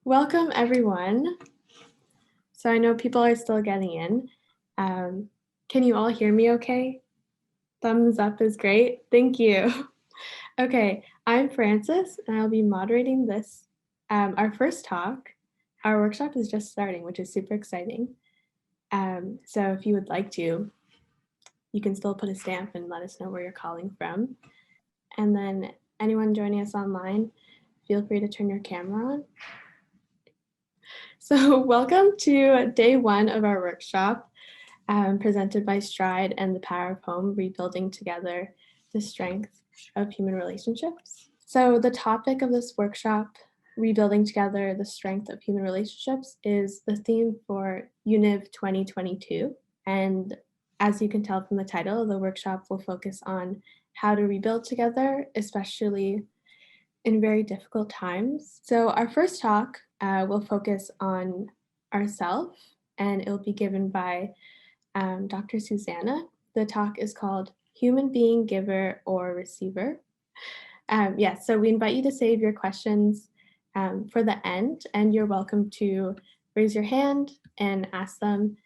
Welcome, everyone. So I know people are still getting in. Can you all hear me okay? Thumbs up is great. Thank you. Okay, I'm Frances, and I'll be moderating this, our first talk. Our workshop is just starting, which is super exciting. So if you would like to, you can still put a stamp and let us know where you're calling from. And then anyone joining us online, feel free to turn your camera on. So welcome to day one of our workshop, presented by Stride and the Power of Home, Rebuilding Together the Strength of Human Relationships. So the topic of this workshop, Rebuilding Together the Strength of Human Relationships, is the theme for UNIV 2022. And as you can tell from the title, the workshop will focus on how to rebuild together, especially in very difficult times. So our first talk will focus on ourself, and it will be given by Dr. Susana. The talk is called Human Being, Giver, or Receiver. So we invite you to save your questions for the end, and you're welcome to raise your hand and ask them.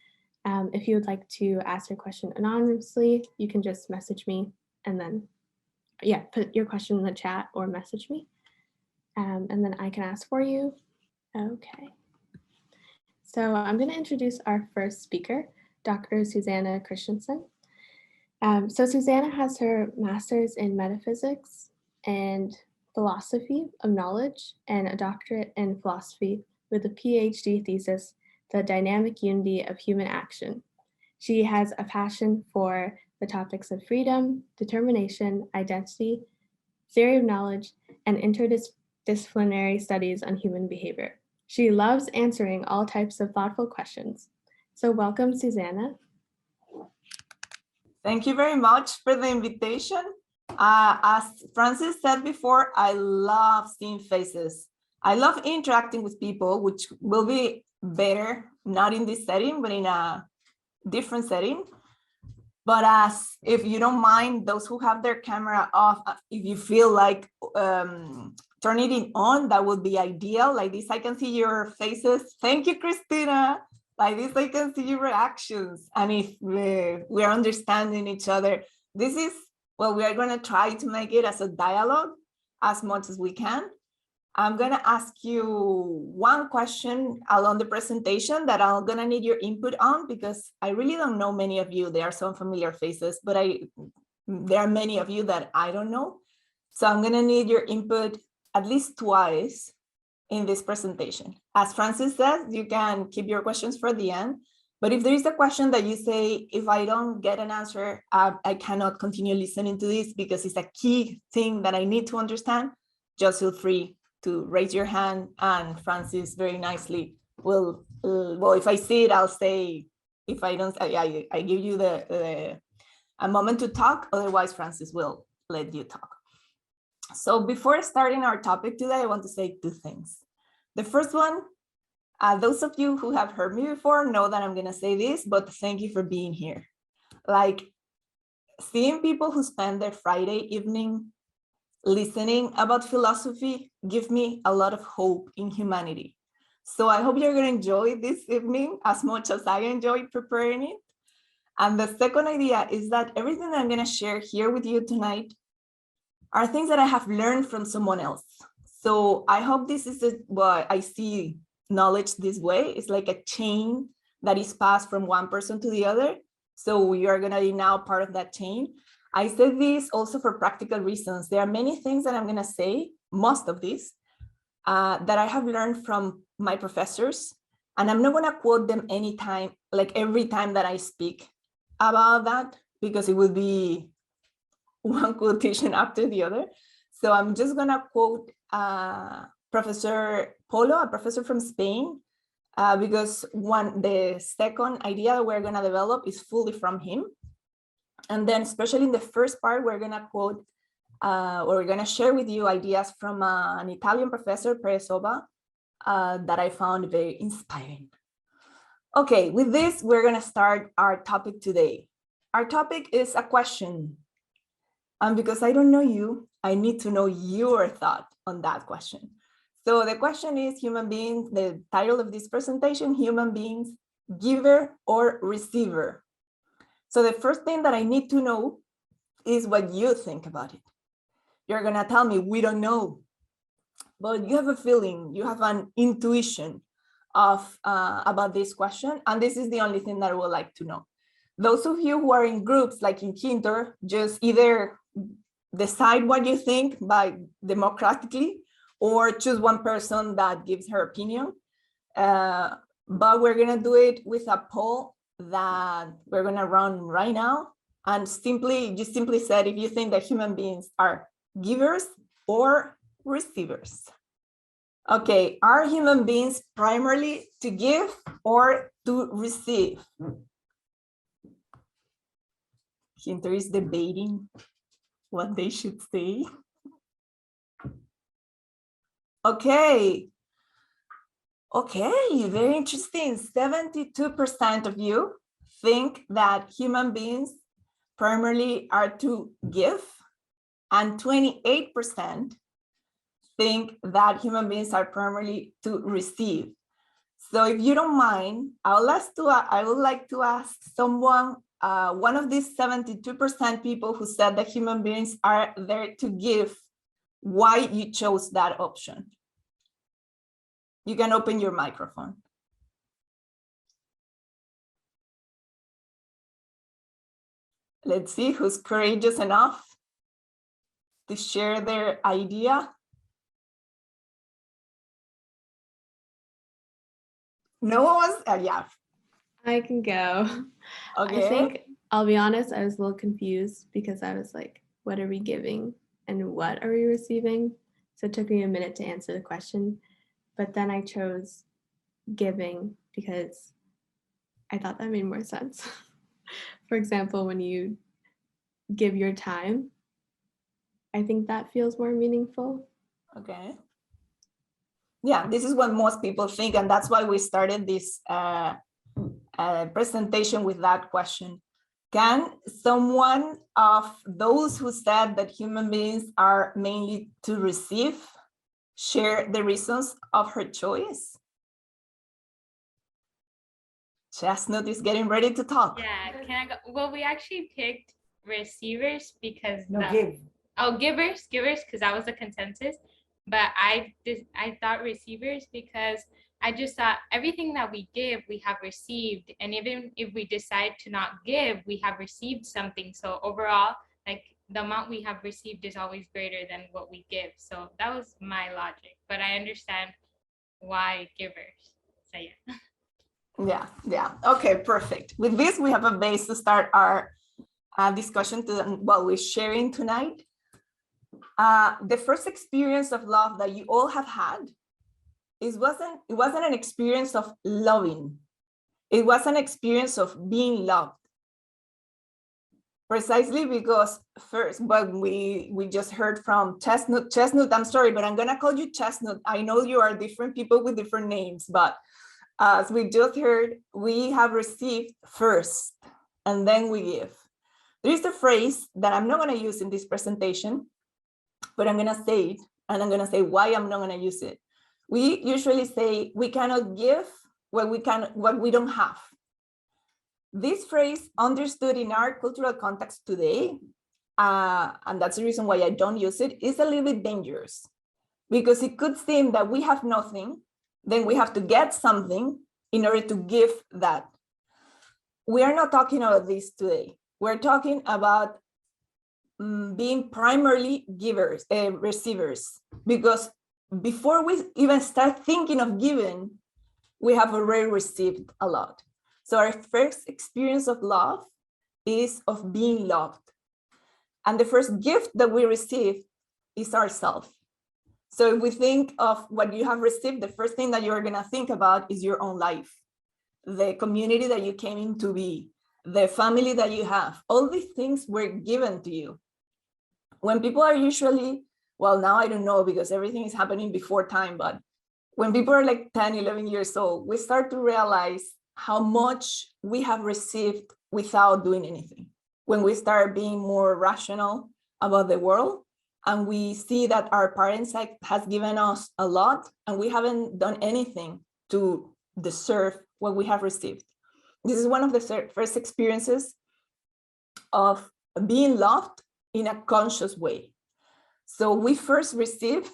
If you would like to ask your question anonymously, you can just message me and then put your question in the chat or message me, and then I can ask for you. Okay. So I'm going to introduce our first speaker, Dr. Susana Christiansen. So Susana has her master's in metaphysics and philosophy of knowledge and a doctorate in philosophy with a Ph.D. thesis, The Dynamic Unity of Human Action. She has a passion for the topics of freedom, determination, identity, theory of knowledge, and interdisciplinary studies on human behavior. She loves answering all types of thoughtful questions. So welcome, Susana. Thank you very much for the invitation. As Frances said before, I love seeing faces. I love interacting with people, which will be better, not in this setting, but in a different setting. But if you don't mind, those who have their camera off, if you feel like turning it on, that would be ideal. Like this, I can see your faces. Thank you, Christina. Like this, I can see your reactions. And if we're understanding each other, this is, well, we are going to try to make it as a dialogue as much as we can. I'm going to ask you one question along the presentation that I'm going to need your input on, because I really don't know many of you. There are some familiar faces, but there are many of you that I don't know. So I'm going to need your input at least twice in this presentation. As Frances says, you can keep your questions for the end. But if there is a question that you say, if I don't get an answer, I cannot continue listening to this because it's a key thing that I need to understand, just feel free to raise your hand, and Frances very nicely will, well, if I see it, I'll say, if I don't, I give you a moment to talk, otherwise Frances will let you talk. So before starting our topic today, I want to say two things. The first one, those of you who have heard me before know that I'm gonna say this, but thank you for being here. Like, seeing people who spend their Friday evening listening about philosophy give me a lot of hope in humanity. So I hope you're going to enjoy this evening as much as I enjoyed preparing it. And the second idea is that everything that I'm going to share here with you tonight are things that I have learned from someone else. So I hope this is what I see knowledge this way. It's like a chain that is passed from one person to the other. So you are going to be now part of that chain. I said this also for practical reasons. There are many things that I'm going to say, most of these, that I have learned from my professors. And I'm not going to quote them anytime, like every time that I speak about that, because it would be one quotation after the other. So I'm just going to quote Professor Polo, a professor from Spain, because the second idea that we're going to develop is fully from him. And then especially in the first part, we're going to quote, or we're going to share with you ideas from an Italian professor, Presova, that I found very inspiring. Okay, with this, we're going to start our topic today. Our topic is a question. And because I don't know you, I need to know your thought on that question. So the question is human beings, the title of this presentation, human beings, giver or receiver. So the first thing that I need to know is what you think about it. You're gonna tell me, we don't know, but you have a feeling, you have an intuition of about this question, and this is the only thing that I would like to know. Those of you who are in groups, like in Kinder, just either decide what you think by democratically, or choose one person that gives her opinion. But we're gonna do it with a poll that we're gonna run right now, and just simply said if you think that human beings are givers or receivers. Okay, are human beings primarily to give or to receive? Hinter is debating what they should say. Okay, very interesting. 72% of you think that human beings primarily are to give, and 28% think that human beings are primarily to receive. So if you don't mind, I would like to ask someone, one of these 72% people who said that human beings are there to give, why you chose that option. You can open your microphone. Let's see who's courageous enough to share their idea. No one was, yeah. I can go. Okay. I think, I'll be honest, I was a little confused because I was like, what are we giving and what are we receiving? So it took me a minute to answer the question, but then I chose giving because I thought that made more sense. For example, when you give your time, I think that feels more meaningful. Okay. Yeah, this is what most people think, and that's why we started this presentation with that question. Can someone of those who said that human beings are mainly to receive share the reasons of her choice? Chestnut is getting ready to talk. Yeah, can I go? Well, we actually picked receivers because givers, because that was the consensus. But I thought receivers because I just thought everything that we give, we have received, and even if we decide to not give, we have received something. So overall, like the amount we have received is always greater than what we give. So that was my logic. But I understand why givers. So yeah. Yeah. Okay, perfect. With this, we have a base to start our discussion what we're sharing tonight. The first experience of love that you all have had, it wasn't an experience of loving. It was an experience of being loved. Precisely because first, but we just heard from Chestnut, I'm sorry, but I'm gonna call you Chestnut. I know you are different people with different names, but as we just heard, we have received first, and then we give. There is a phrase that I'm not gonna use in this presentation, but I'm gonna say it, and I'm gonna say why I'm not gonna use it. We usually say we cannot give what we don't have. This phrase, understood in our cultural context today, and that's the reason why I don't use it, is a little bit dangerous, because it could seem that we have nothing, then we have to get something in order to give that. We are not talking about this today. We're talking about being primarily givers, receivers, because before we even start thinking of giving, we have already received a lot. So our first experience of love is of being loved. And the first gift that we receive is ourselves. So if we think of what you have received, the first thing that you're gonna think about is your own life, the community that you came in to be, the family that you have. All these things were given to you. When people are usually, well, now I don't know because everything is happening before time, but when people are like 10, 11 years old, we start to realize how much we have received without doing anything. When we start being more rational about the world, and we see that our parents has given us a lot, and we haven't done anything to deserve what we have received. This is one of the first experiences of being loved in a conscious way. So we first receive,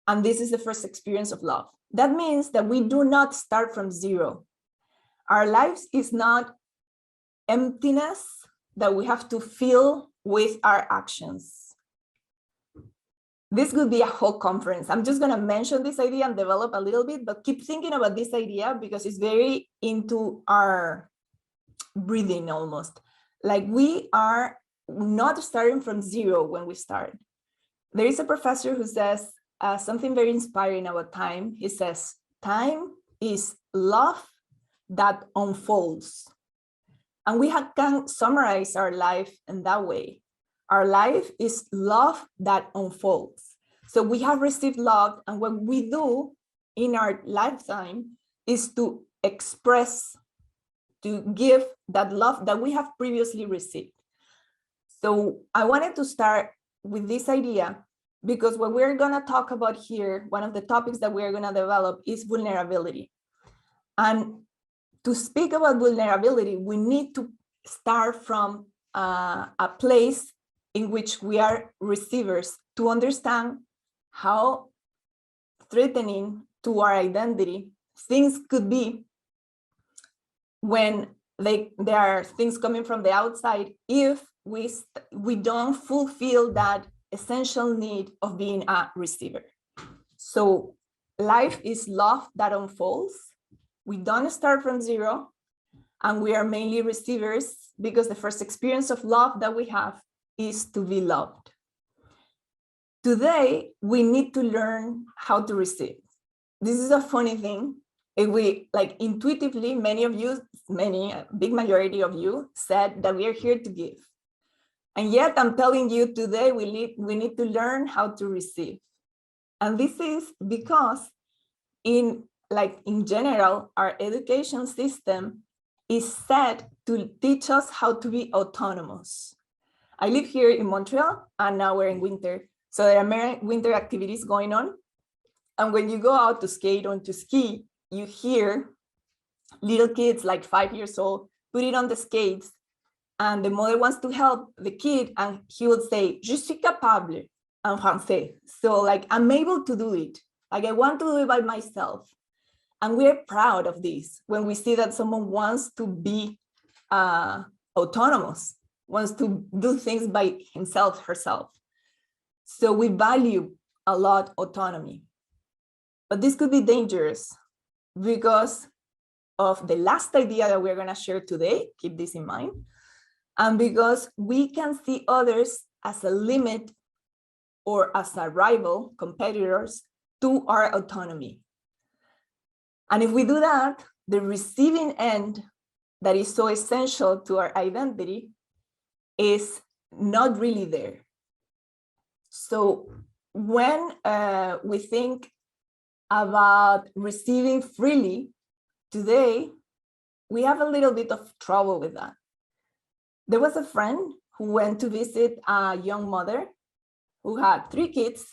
and this is the first experience of love. That means that we do not start from zero. Our lives is not emptiness that we have to fill with our actions. This could be a whole conference. I'm just going to mention this idea and develop a little bit, but keep thinking about this idea because it's very into our breathing almost. Like we are not starting from zero when we start. There is a professor who says something very inspiring about time. He says, time is love that unfolds. And we can summarize our life in that way. Our life is love that unfolds. So we have received love, and what we do in our lifetime is to express, to give that love that we have previously received. So I wanted to start with this idea because what we're going to talk about here, one of the topics that we're going to develop is vulnerability. And to speak about vulnerability, we need to start from a place in which we are receivers to understand how threatening to our identity things could be when there are things coming from the outside if we don't fulfill that essential need of being a receiver. So life is love that unfolds. We don't start from zero, and we are mainly receivers because the first experience of love that we have is to be loved. Today, we need to learn how to receive. This is a funny thing. If we intuitively, many of you, a big majority of you said that we are here to give. And yet I'm telling you today, we need to learn how to receive. And this is because in general, our education system is set to teach us how to be autonomous. I live here in Montreal, and now we're in winter. So there are winter activities going on. And when you go out to skate or to ski, you hear little kids like 5 years old put it on the skates, and the mother wants to help the kid, and he would say, "Je suis capable" en français. So I'm able to do it. I want to do it by myself. And we're proud of this when we see that someone wants to be autonomous, wants to do things by himself, herself. So we value a lot autonomy. But this could be dangerous because of the last idea that we're going to share today. Keep this in mind. And because we can see others as a limit or as a rival, competitors to our autonomy. And if we do that, the receiving end that is so essential to our identity is not really there. So when we think about receiving freely today, we have a little bit of trouble with that. There was a friend who went to visit a young mother who had 3 kids.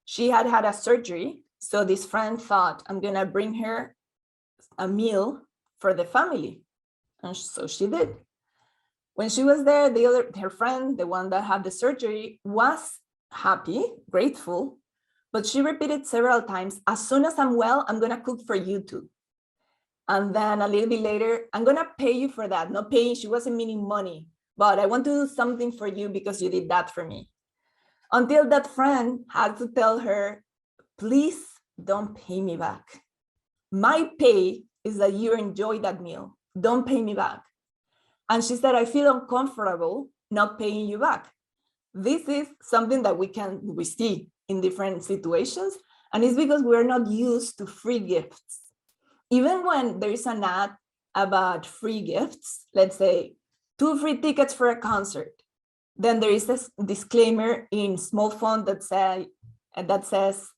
She had had a surgery. So this friend thought, I'm going to bring her a meal for the family. And so she did. When she was there, her friend, the one that had the surgery, was happy, grateful, but she repeated several times, as soon as I'm well, I'm going to cook for you too. And then a little bit later, I'm going to pay you for that. Not paying, she wasn't meaning money, but I want to do something for you because you did that for me. Until that friend had to tell her, please don't pay me back. My pay is that you enjoy that meal. Don't pay me back. And she said, I feel uncomfortable not paying you back. This is something that we see in different situations. And it's because we're not used to free gifts. Even when there is an ad about free gifts, let's say 2 free tickets for a concert, then there is this disclaimer in small font that says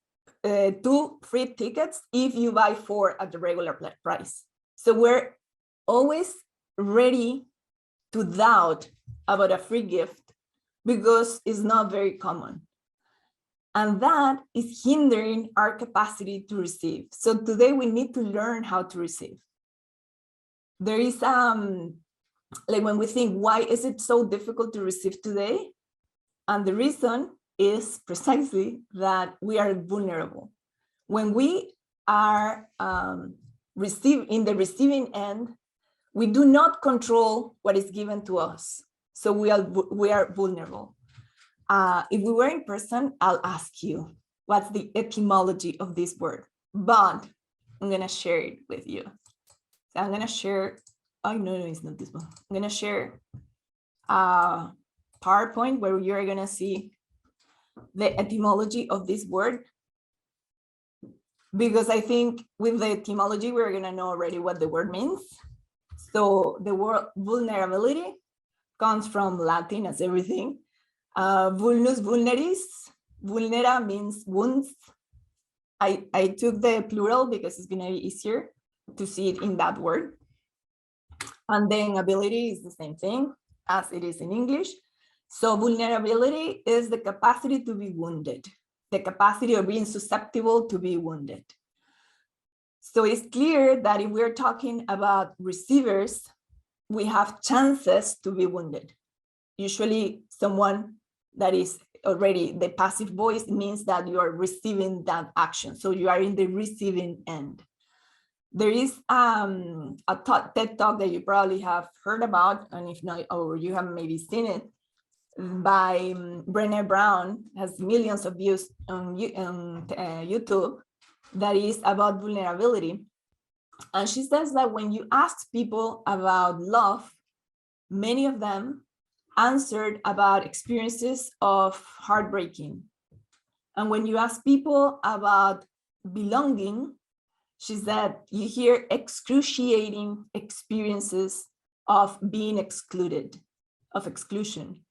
2 free tickets if you buy 4 at the regular price. So we're always ready to doubt about a free gift because it's not very common. And that is hindering our capacity to receive. So today we need to learn how to receive. There is, like when we think, why is it so difficult to receive today? And the reason is precisely that we are vulnerable. When we are in the receiving end, we do not control what is given to us. So we are vulnerable. If we were in person, I'll ask you, what's the etymology of this word? But I'm gonna share it with you. So I'm gonna share, oh no, it's not this one. I'm gonna share a PowerPoint where you're gonna see the etymology of this word. Because I think with the etymology, we're gonna know already what the word means. So the word vulnerability comes from Latin as everything. Vulnus vulneris, vulnera means wounds. I took the plural because it's gonna be easier to see it in that word. And then ability is the same thing as it is in English. So vulnerability is the capacity to be wounded, the capacity of being susceptible to be wounded. So it's clear that if we're talking about receivers, we have chances to be wounded. Usually someone that is already the passive voice means that you are receiving that action. So you are in the receiving end. There is a TED talk that you probably have heard about, and if not, or you have maybe seen it, by Brené Brown, has millions of views on YouTube, that is about vulnerability. And she says that when you ask people about love, many of them answered about experiences of heartbreaking. And when you ask people about belonging, she said you hear excruciating experiences of being excluded, of exclusion.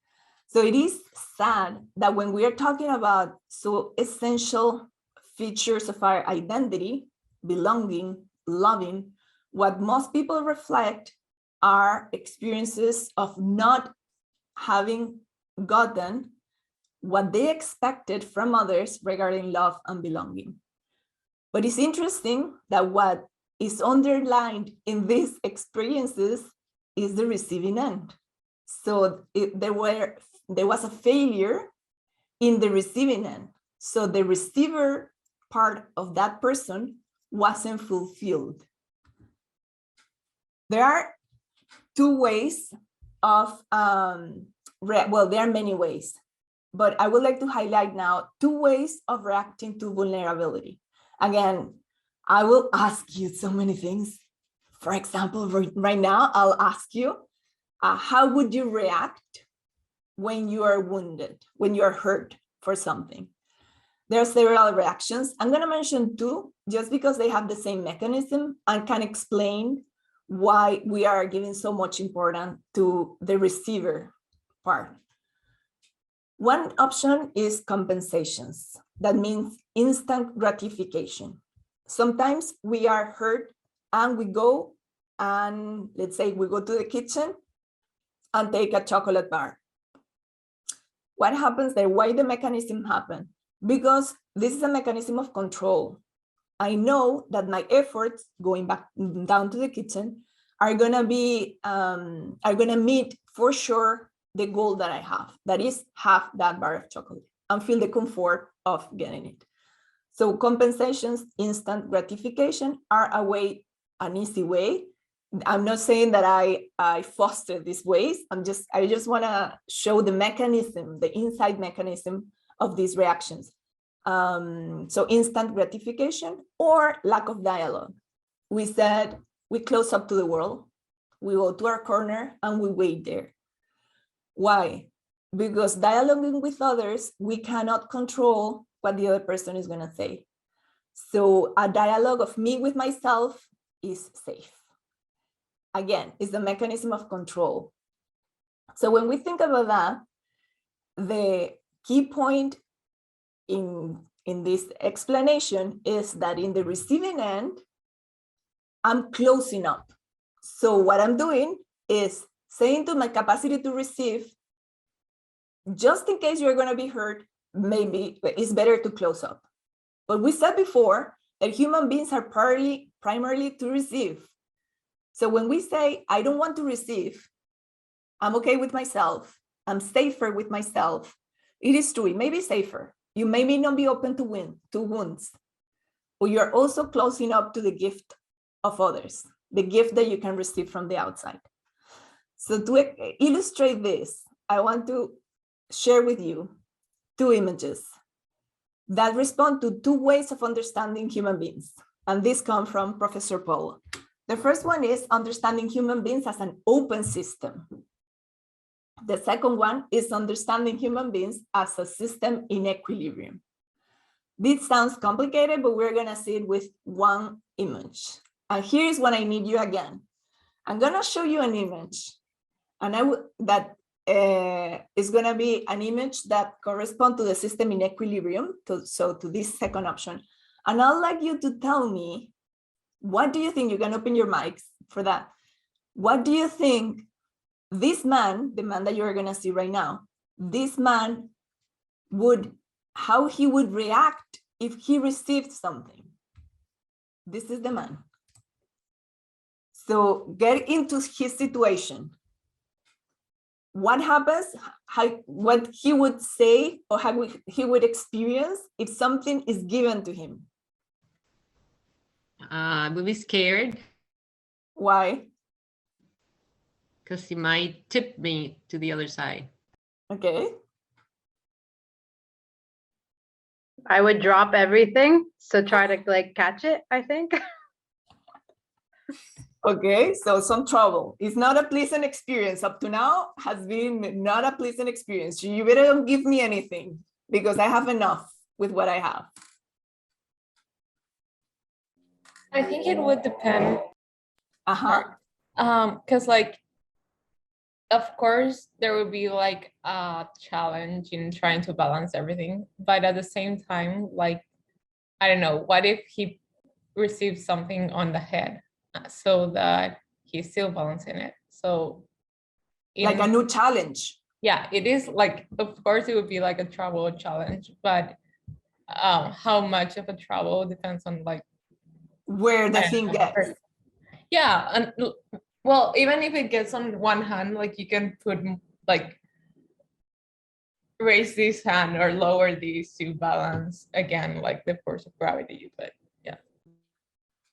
So it is sad that when we are talking about so essential features of our identity, belonging, loving, what most people reflect are experiences of not having gotten what they expected from others regarding love and belonging. But it's interesting that what is underlined in these experiences is the receiving end. So there was a failure in the receiving end. So the receiver part of that person wasn't fulfilled. There are two ways of, well, there are many ways, but I would like to highlight now two ways of reacting to vulnerability. Again, I will ask you so many things. For example, right now, I'll ask you, how would you react when you are wounded, when you are hurt for something? There are several reactions. I'm going to mention two just because they have the same mechanism and can explain why we are giving so much importance to the receiver part. One option is compensations. That means instant gratification. Sometimes we are hurt and we go and let's say we go to the kitchen and take a chocolate bar. What happens there? Why the mechanism happen? Because this is a mechanism of control. I know that my efforts going back down to the kitchen are gonna be are gonna meet for sure the goal that I have, that is have that bar of chocolate and feel the comfort of getting it. So compensations, instant gratification are a way, an easy way. I'm not saying that I foster these ways. I just want to show the mechanism, the inside mechanism of these reactions. So instant gratification or lack of dialogue. We said we close up to the world, we go to our corner and we wait there. Why? Because dialoguing with others, we cannot control what the other person is going to say. So a dialogue of me with myself is safe. Again, it's the mechanism of control. So when we think about that, the key point in this explanation is that in the receiving end, I'm closing up. So what I'm doing is saying to my capacity to receive, just in case you're going to be hurt, maybe it's better to close up. But we said before that human beings are primarily to receive. So when we say, I don't want to receive, I'm okay with myself, I'm safer with myself, it is true, it may be safer. You may not be open to wounds, but you're also closing up to the gift of others, the gift that you can receive from the outside. So to illustrate this, I want to share with you two images that respond to two ways of understanding human beings. And this comes from Professor Paul. The first one is understanding human beings as an open system. The second one is understanding human beings as a system in equilibrium. This sounds complicated, but we're going to see it with one image. And here's what I need you again. I'm going to show you an image, and that is going to be an image that corresponds to the system in equilibrium, so to this second option. And I'd like you to tell me, what do you think? You can open your mics for that. What do you think this man, the man that you're going to see right now, this man how he would react if he received something? This is the man. So get into his situation. What happens, what he would say or how he would experience if something is given to him? I would be scared. Why? Because he might tip me to the other side. Okay. I would drop everything, so try to like catch it, I think. Okay, so some trouble. It's not a pleasant experience. Up to now has been not a pleasant experience. You better don't give me anything because I have enough with what I have. I think it would depend. Because like, of course, there would be like a challenge in trying to balance everything. But at the same time, like, I don't know, what if he receives something on the head so that he's still balancing it? So like a new challenge. Yeah, it is like, of course, it would be like a trouble challenge, but how much of a trouble depends on like where the thing gets. Yeah, and well, even if it gets on one hand, like you can put like raise this hand or lower these to balance again, like the force of gravity. But yeah.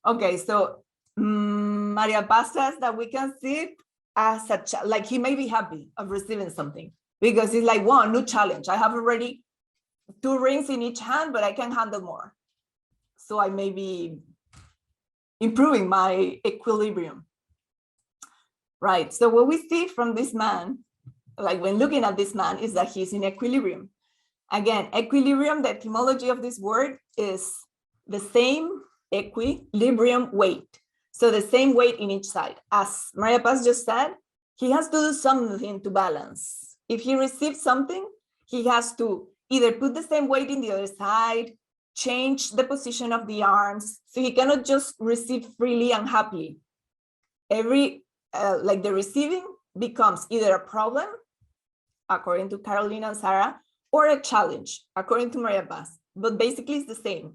Okay, so Maria Paz says that we can see it as like he may be happy of receiving something because it's like, wow, new challenge. I have already 2 rings in each hand, but I can handle more. So I may be improving my equilibrium. Right, so what we see from this man, like when looking at this man, is that he's in equilibrium. Again, equilibrium, the etymology of this word is the same equilibrium weight. So the same weight in each side. As Maria Paz just said, he has to do something to balance. If he receives something, he has to either put the same weight in the other side, change the position of the arms. So he cannot just receive freely and happily. Like the receiving becomes either a problem, according to Carolina and Sarah, or a challenge, according to Maria Paz. But basically it's the same.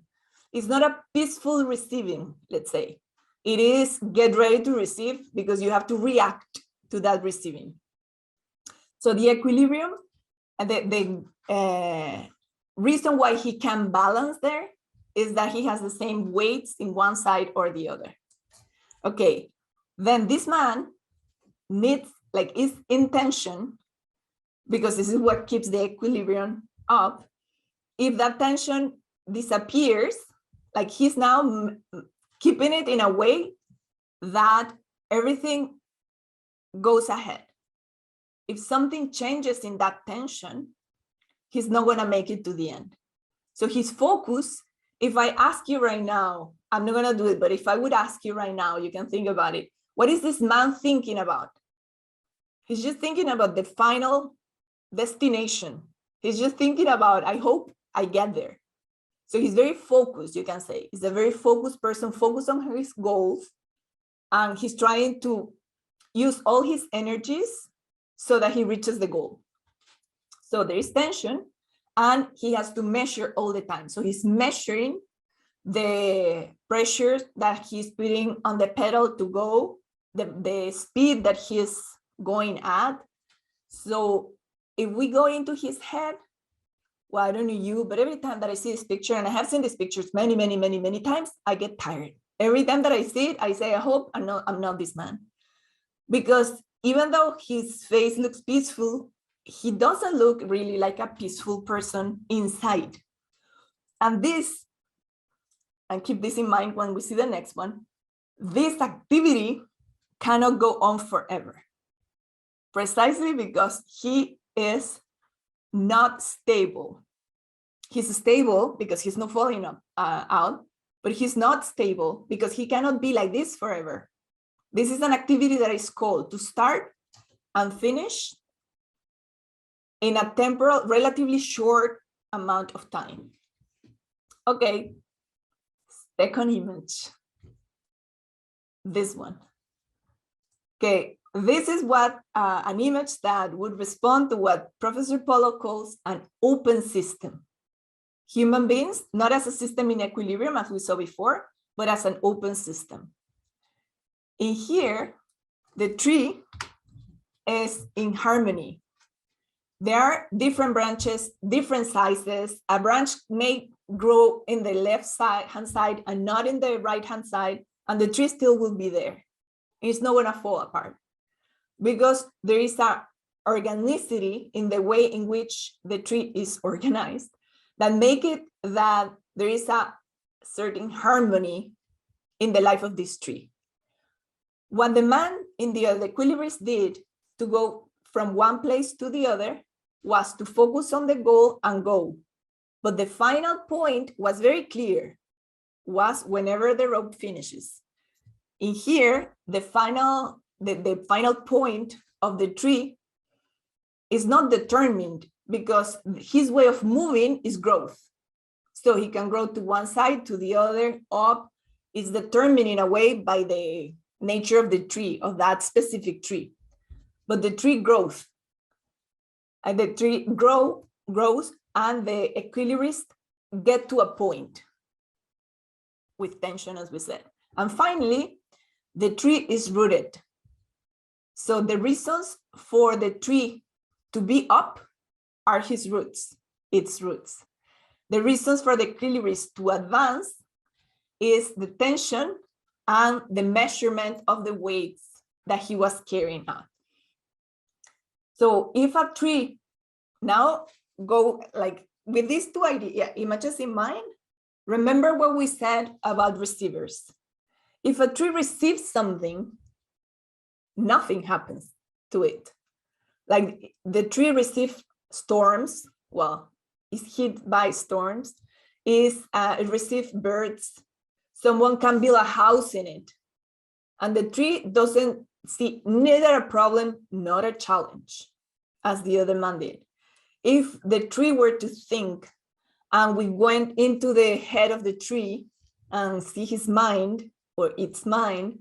It's not a peaceful receiving, let's say. It is get ready to receive because you have to react to that receiving. So the equilibrium, and the reason why he can balance there is that he has the same weights in one side or the other. Okay, then this man needs, like, is in tension because this is what keeps the equilibrium up. If that tension disappears, like he's now keeping it in a way that everything goes ahead. If something changes in that tension, he's not going to make it to the end. So his focus, if I ask you right now, I'm not going to do it, but if I would ask you right now, you can think about it. What is this man thinking about? He's just thinking about the final destination. He's just thinking about, I hope I get there. So he's very focused, you can say. He's a very focused person, focused on his goals. And he's trying to use all his energies so that he reaches the goal. So there is tension, and he has to measure all the time. So he's measuring the pressure that he's putting on the pedal to go, the speed that he's going at. So if we go into his head, well, I don't know you, but every time that I see this picture, and I have seen these pictures many, many, many, many times, I get tired. Every time that I see it, I say, I hope I'm not this man. Because even though his face looks peaceful, he doesn't look really like a peaceful person inside. And this, and keep this in mind when we see the next one, this activity cannot go on forever. Precisely because he is not stable. He's stable because he's not falling out, but he's not stable because he cannot be like this forever. This is an activity that is called to start and finish in a temporal, relatively short amount of time. Okay, second image. This one. Okay, this is what an image that would respond to what Professor Polo calls an open system. Human beings, not as a system in equilibrium as we saw before, but as an open system. In here, the tree is in harmony. There are different branches, different sizes. A branch may grow in the left hand side and not in the right hand side, and the tree still will be there. It's not gonna fall apart because there is a organicity in the way in which the tree is organized that make it that there is a certain harmony in the life of this tree. What the man in the equilibrist did to go from one place to the other was to focus on the goal and go. But the final point was very clear, was whenever the rope finishes. In here, the final point of the tree is not determined because his way of moving is growth. So he can grow to one side, to the other, up. It's determined in a way by the nature of the tree, of that specific tree. But the tree grows. And the tree grows, and the equilibrist get to a point with tension, as we said. And finally, the tree is rooted. So the reasons for the tree to be up are his roots, its roots. The reasons for the equilibrist to advance is the tension and the measurement of the weights that he was carrying out. So if a tree, now go like with these two images in mind, remember what we said about receivers. If a tree receives something, nothing happens to it. Like the tree receives storms, well, is hit by storms, it receives birds, someone can build a house in it. And the tree doesn't see neither a problem, nor a challenge, as the other man did. If the tree were to think, and we went into the head of the tree and see his mind, or its mind,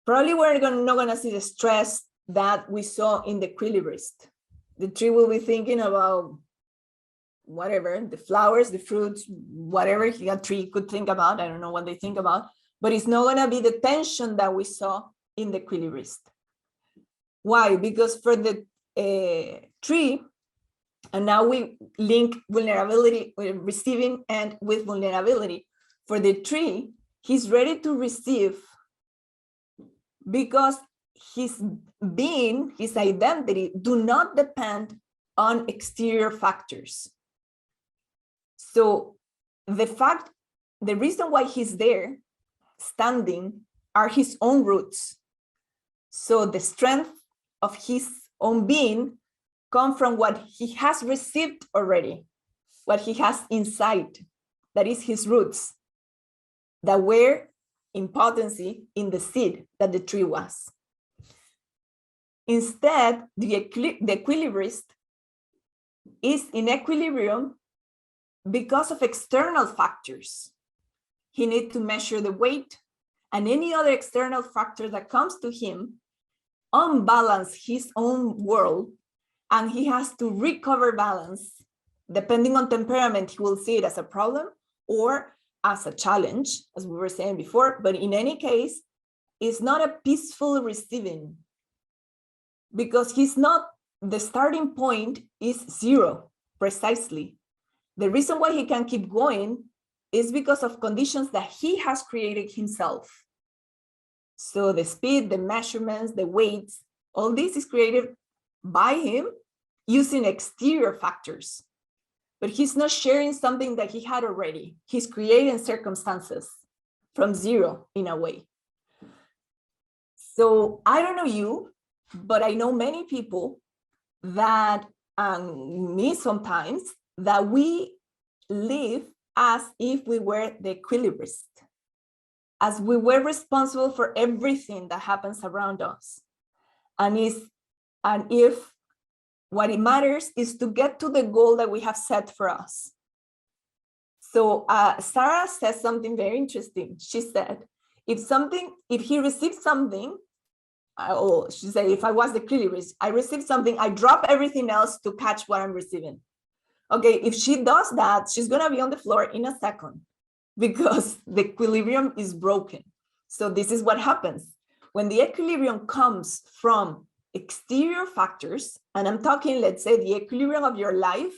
probably we're not gonna see the stress that we saw in the equilibrist. The tree will be thinking about whatever, the flowers, the fruits, whatever a tree could think about. I don't know what they think about, but it's not gonna be the tension that we saw in the equilibrist. Why? Because for the tree, and now we link vulnerability, receiving and with vulnerability. For the tree, he's ready to receive because his being, his identity do not depend on exterior factors. So the reason why he's there standing are his own roots. So the strength of his own being come from what he has received already, what he has inside, that is his roots, that were in potency in the seed that the tree was. Instead, the equilibrist is in equilibrium because of external factors. He needs to measure the weight and any other external factor that comes to him, unbalance his own world, and he has to recover balance. Depending on temperament, he will see it as a problem or as a challenge, as we were saying before. But in any case, it's not a peaceful receiving, because he's not, the starting point is zero, precisely. The reason why he can keep going is because of conditions that he has created himself. So the speed, the measurements, the weights, all this is created by him using exterior factors. But he's not sharing something that he had already. He's creating circumstances from zero in a way. So I don't know you, but I know many people that, me sometimes, that we live as if we were the equilibrist, as we were responsible for everything that happens around us. And if what it matters is to get to the goal that we have set for us. So Sarah says something very interesting. She said, if he received something, she said, if I was the equilibrist, I received something, I drop everything else to catch what I'm receiving. Okay, if she does that, she's gonna be on the floor in a second because the equilibrium is broken. So this is what happens. When the equilibrium comes from exterior factors, and I'm talking, let's say, the equilibrium of your life,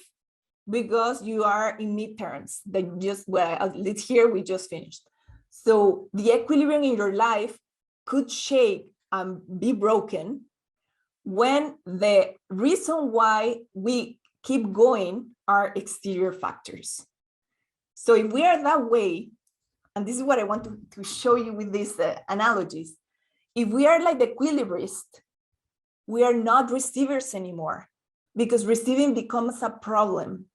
because you are in midterms, that just, well, here we just finished. So the equilibrium in your life could shake and be broken when the reason why we keep going are exterior factors. So if we are that way, and this is what I want to show you with these analogies, if we are like the equilibrist, we are not receivers anymore, because receiving becomes a problem,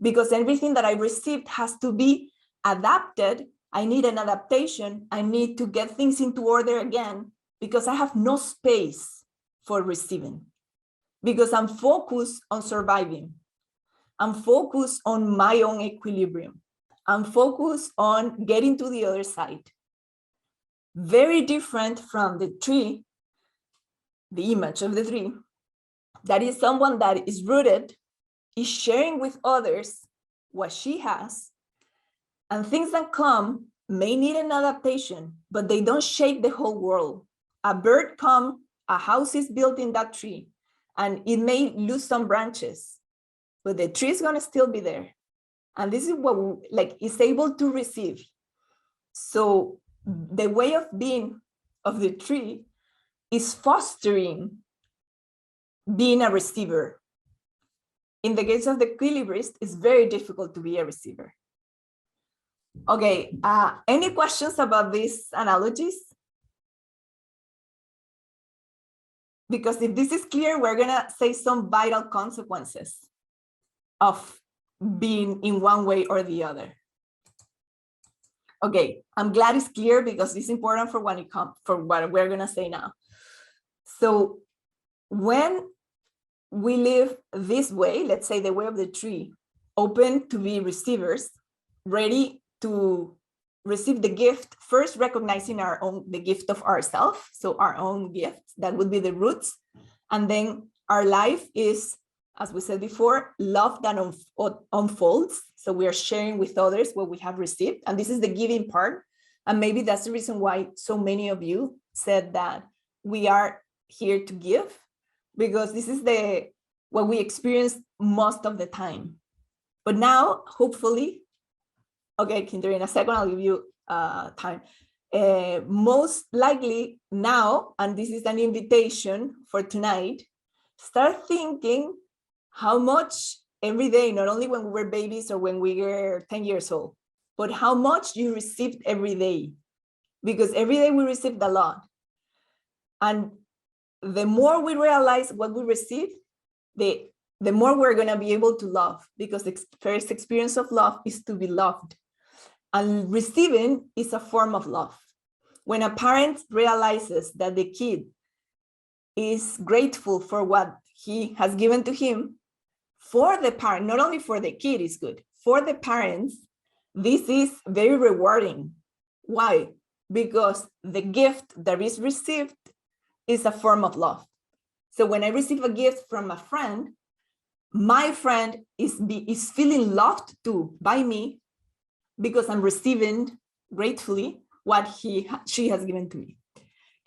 because everything that I received has to be adapted. I need an adaptation. I need to get things into order again, because I have no space for receiving, because I'm focused on surviving. I'm focused on my own equilibrium. I'm focused on getting to the other side. Very different from the tree, the image of the tree, that is someone that is rooted, is sharing with others what she has, and things that come may need an adaptation, but they don't shake the whole world. A bird comes, a house is built in that tree, and it may lose some branches, but the tree is gonna still be there. And this is what is able to receive. So the way of being of the tree is fostering being a receiver. In the case of the equilibrist, it's very difficult to be a receiver. Okay, any questions about these analogies? Because if this is clear, we're gonna say some vital consequences of being in one way or the other. Okay, I'm glad it's clear, because it's important for when it comes, for what we're gonna say now. So when we live this way, let's say the way of the tree, open to be receivers, ready to receive the gift, first recognizing the gift of ourselves, so our own gift, that would be the roots. And then our life is, as we said before, love that unfolds. So we are sharing with others what we have received. And this is the giving part. And maybe that's the reason why so many of you said that we are here to give, because this is what we experience most of the time. But now, hopefully, okay, Kinder, in a second, I'll give you time. Most likely now, and this is an invitation for tonight, start thinking how much every day, not only when we were babies or when we were 10 years old, but how much you received every day, because every day we received a lot. And the more we realize what we receive, the more we're going to be able to love, because the first experience of love is to be loved. And receiving is a form of love. When a parent realizes that the kid is grateful for what he has given to him, for the parent, not only for the kid is good, for the parents, this is very rewarding. Why? Because the gift that is received is a form of love. So when I receive a gift from a friend, my friend is feeling loved too by me because I'm receiving gratefully what she has given to me.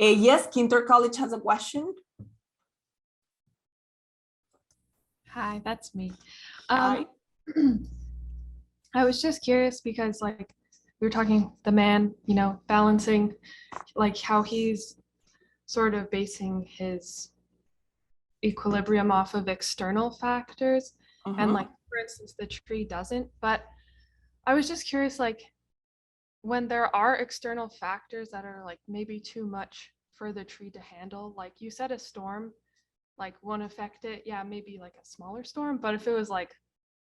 Yes, Kinter College has a question. Hi, that's me. Hi. I was just curious because like we were talking the man, you know, balancing like how he's sort of basing his equilibrium off of external factors. And like, for instance, the tree doesn't, but I was just curious, like when there are external factors that are like maybe too much for the tree to handle, like you said, a storm like won't affect it. Yeah, maybe like a smaller storm, but if it was like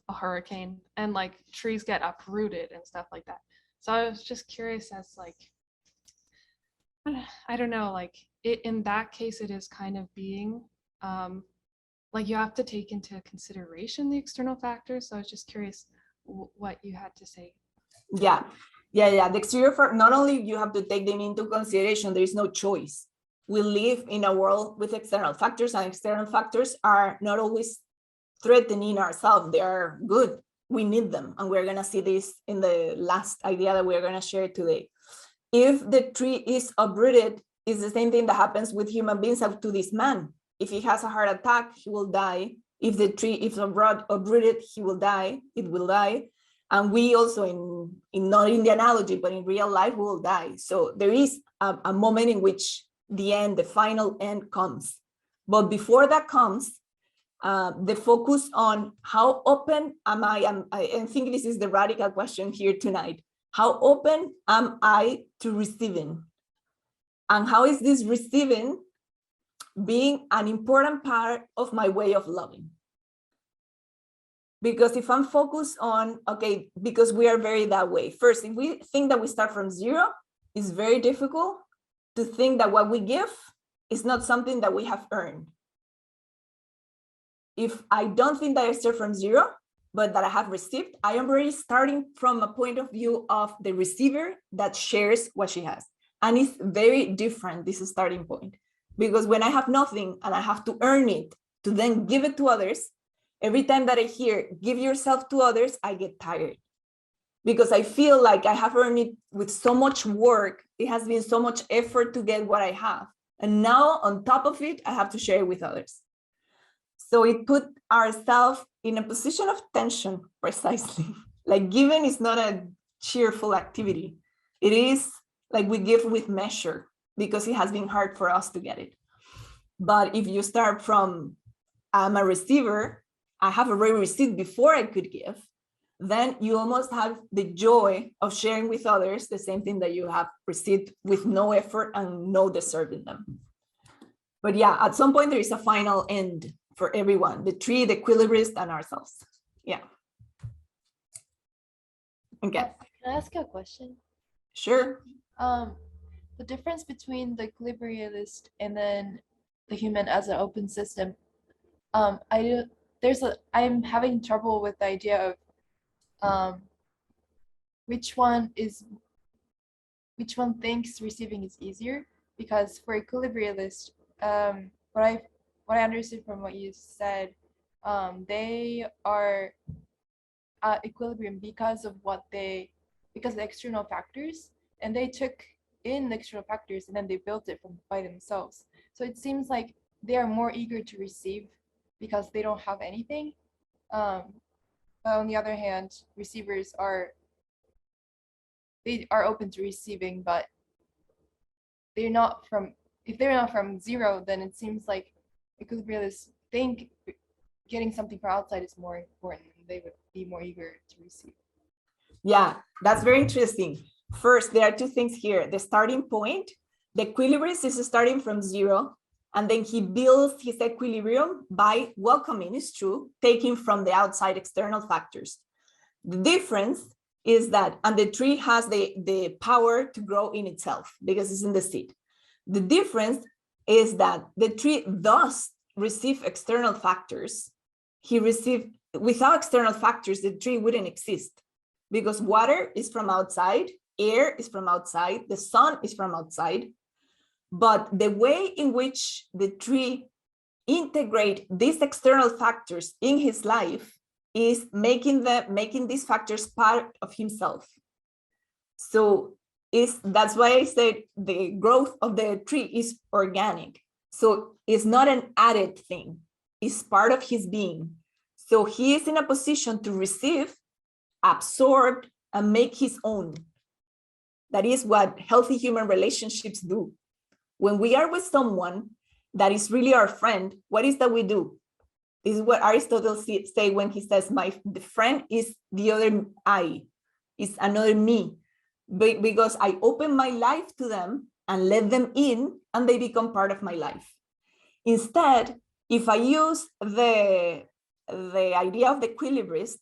a hurricane and like trees get uprooted and stuff like that. So I was just curious as like, I don't know, like in that case, it is kind of being like you have to take into consideration the external factors. So I was just curious what you had to say. Yeah. The exterior, not only you have to take them into consideration, there is no choice. We live in a world with external factors, and external factors are not always threatening ourselves. They are good. We need them. And we're going to see this in the last idea that we're going to share today. If the tree is uprooted, it's the same thing that happens with human beings up to this man. If he has a heart attack, he will die. If the tree is uprooted, he will die. It will die. And we also, not in the analogy, but in real life, will die. So there is a moment in which the final end comes. But before that comes, the focus on how open am I, I think this is the radical question here tonight. How open am I to receiving? And how is this receiving being an important part of my way of loving? Because if I'm focused on, okay, because we are very that way. First, if we think that we start from zero, it's very difficult to think that what we give is not something that we have earned. If I don't think that I start from zero, but that I have received, I am already starting from a point of view of the receiver that shares what she has. And it's very different, this starting point. Because when I have nothing and I have to earn it to then give it to others, every time that I hear, give yourself to others, I get tired. Because I feel like I have earned it with so much work. It has been so much effort to get what I have. And now on top of it, I have to share it with others. So it put ourselves in a position of tension, precisely. Like giving is not a cheerful activity. It is like we give with measure because it has been hard for us to get it. But if you start from, I'm a receiver, I have already received before I could give, then you almost have the joy of sharing with others the same thing that you have received with no effort and no deserving them. But yeah, at some point there is a final end for everyone, the tree, the equilibrist, and ourselves. Yeah. Okay. Can I ask a question? Sure. The difference between the equilibrialist and then the human as an open system. I'm having trouble with the idea of which one thinks receiving is easier, because for equilibrialist, what I understood from what you said, they are at equilibrium because of the external factors, and they took in the external factors and then they built it by themselves. So it seems like they are more eager to receive because they don't have anything. But on the other hand, receivers are open to receiving, but if they're not from zero, then it seems like equilibrialists think getting something from outside is more important, and they would be more eager to receive. Yeah, that's very interesting. First, there are two things here. The starting point, the equilibrist is starting from zero, and then he builds his equilibrium by welcoming, it's true, taking from the outside external factors. The difference is that, and the tree has the power to grow in itself because it's in the seed. The difference is that the tree does receive external factors. Without external factors, the tree wouldn't exist, because water is from outside, air is from outside, the sun is from outside. But the way in which the tree integrate these external factors in his life is making these factors part of himself. So that's why I said the growth of the tree is organic. So it's not an added thing, it's part of his being. So he is in a position to receive, absorb, and make his own. That is what healthy human relationships do. When we are with someone that is really our friend, what is that we do? This is what Aristotle say when he says, the friend is the other I, is another me, because I open my life to them and let them in, and they become part of my life. Instead, if I use the idea of the equilibrist,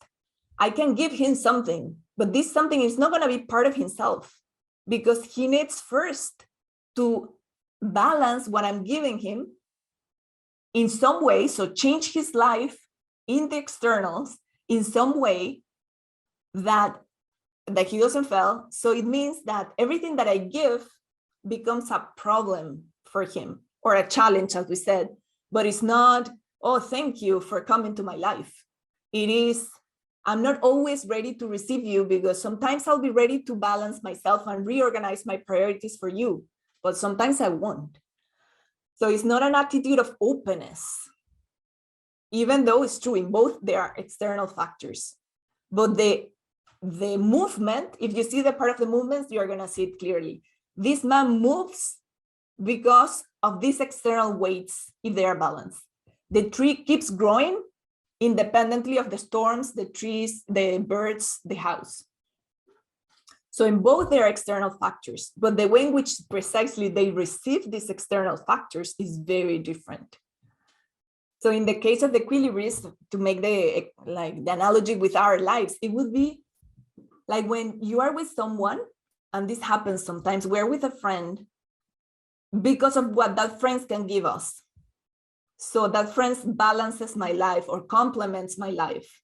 I can give him something, but this something is not going to be part of himself, because he needs first to balance what I'm giving him in some way, so change his life in the externals in some way that he doesn't fail. So it means that everything that I give becomes a problem for him, or a challenge, as we said, but it's not, oh, thank you for coming to my life. It is, I'm not always ready to receive you, because sometimes I'll be ready to balance myself and reorganize my priorities for you, but sometimes I won't. So it's not an attitude of openness, even though it's true in both there are external factors. But the movement, if you see the part of the movements, you're going to see it clearly. This man moves because of these external weights, if they are balanced. The tree keeps growing independently of the storms, the trees, the birds, the house. So in both there are external factors, but the way in which precisely they receive these external factors is very different. So in the case of the equilibrist, to make the analogy with our lives, it would be like when you are with someone, and this happens sometimes, we're with a friend because of what that friend can give us. So that friend balances my life or complements my life,